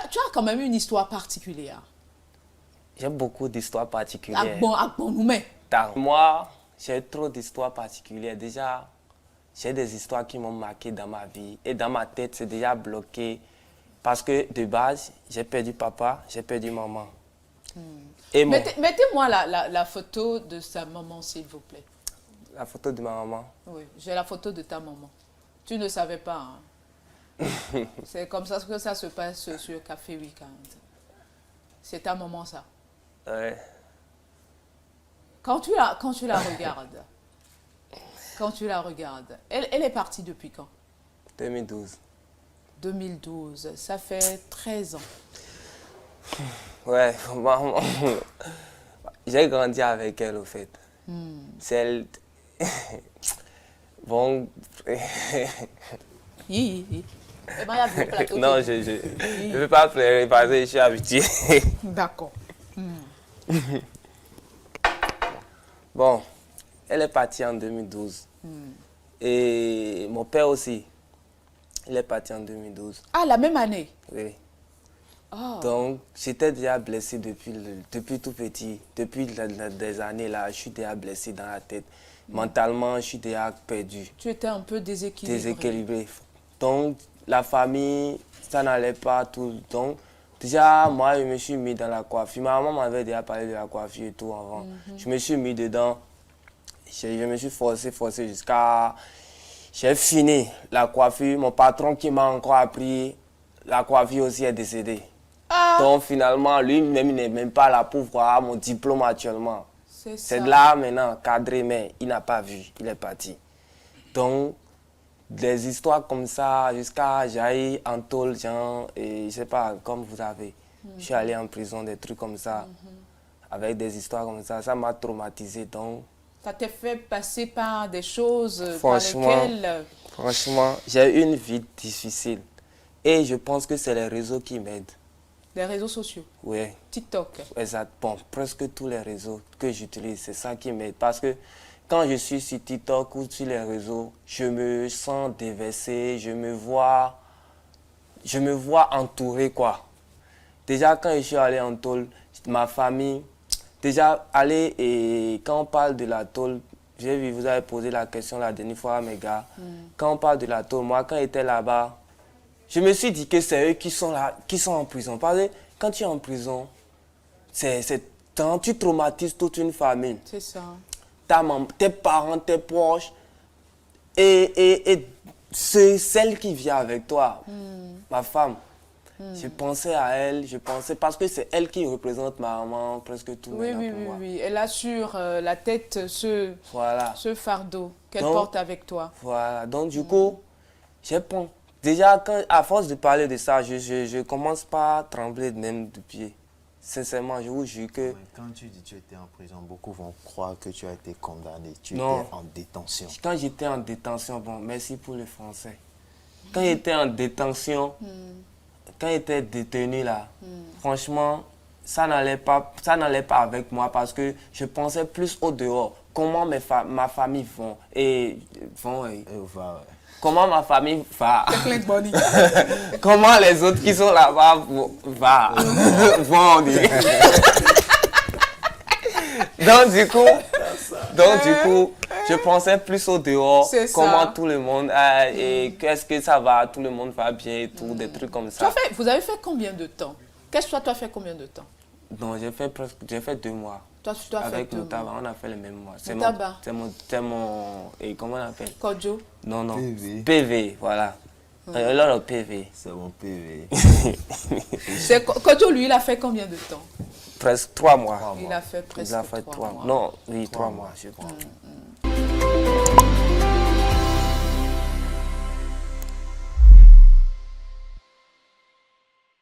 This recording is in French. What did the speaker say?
tu as quand même une histoire particulière. J'ai beaucoup d'histoires particulières. Nous met. Moi, j'ai trop d'histoires particulières. Déjà, j'ai des histoires qui m'ont marqué dans ma vie. Et dans ma tête, c'est déjà bloqué. Parce que de base, j'ai perdu papa, j'ai perdu maman. Et Mettez-moi la photo de sa maman, s'il vous plaît. La photo de ma maman? Oui, j'ai la photo de ta maman. Tu ne savais pas, hein? C'est comme ça que ça se passe sur Café Weekend. C'est ta maman, ça? Ouais. Quand tu la regardes, elle est partie depuis quand? 2012. 2012, ça fait 13 ans. Ouais, maman. J'ai grandi avec elle, au fait. Celle... Bon... Non, je ne veux pas pleurer parce que je suis habitué. D'accord. Bon, elle est partie en 2012. Et mon père aussi, il est parti en 2012. Ah, la même année? Oui. Oh. Donc, j'étais déjà blessé depuis tout petit. Depuis des années là, je suis déjà blessé dans la tête. Mentalement, je suis déjà perdu. Tu étais un peu déséquilibré. Déséquilibré. Donc, la famille, ça n'allait pas tout. Donc, déjà, moi, je me suis mis dans la coiffure. Ma maman m'avait déjà parlé de la coiffure et tout avant. Je me suis mis dedans. Je me suis forcé jusqu'à... J'ai fini la coiffure. Mon patron qui m'a encore appris, la coiffure aussi est décédé. Ah. Donc, finalement, lui-même, il n'est même pas là pour voir mon diplôme actuellement. C'est là maintenant, cadré, mais il n'a pas vu. Il est parti. Donc, des histoires comme ça, jusqu'à j'aille en tôle, genre, et je sais pas, comme vous savez, je suis allé en prison, des trucs comme ça, avec des histoires comme ça m'a traumatisé. Donc, ça t'a fait passer par des choses franchement, par lesquelles... Franchement, j'ai eu une vie difficile. Et je pense que c'est les réseaux qui m'aident. Les réseaux sociaux? Oui. TikTok? Exact. Bon, presque tous les réseaux que j'utilise, c'est ça qui m'aide. Parce que quand je suis sur TikTok ou sur les réseaux, je me sens déversé, je me vois entouré, quoi. Déjà, quand je suis allé en tôle, ma famille, déjà, aller et quand on parle de la tôle, j'ai vu, vous avez posé la question la dernière fois, mes gars. Quand on parle de la tôle, moi, quand j'étais là-bas, je me suis dit que c'est eux qui sont là, qui sont en prison. Parce que quand tu es en prison, tu traumatises toute une famille. C'est ça. Tes parents, tes proches, et c'est celle qui vient avec toi, ma femme. Je pensais à elle, parce que c'est elle qui représente ma maman presque tout oui, pour moi. Oui, elle a sur la tête ce fardeau qu'elle porte avec toi. Voilà, donc du coup, déjà, à force de parler de ça, je commence pas à trembler même de pied. Sincèrement, je vous jure que... Quand tu dis que tu étais en prison, beaucoup vont croire que tu as été condamné. Tu étais en détention. Quand j'étais en détention, bon, merci pour le français. Quand j'étais en détention, quand j'étais détenu là, franchement, ça n'allait pas avec moi parce que je pensais plus au dehors. Comment ma famille vont comment ma famille va. Comment les autres qui sont là-bas vont. Donc du coup, je pensais plus au dehors, comment tout le monde et qu'est-ce que ça va, tout le monde va bien et tout, des trucs comme ça. Vous avez fait combien de temps? Qu'est-ce que tu as fait combien de temps? Non, j'ai fait 2 mois. Toi, tu as avec fait 2 Moutaba, mois. on a fait le même mois. C'est mon, et comment on appelle? Kodjo? Non. PV. PV, voilà. Alors PV. C'est mon PV. Kodjo, lui, il a fait combien de temps? Presque 3 mois. Il a fait presque 3 mois. Non, oui, 3 mois, je crois.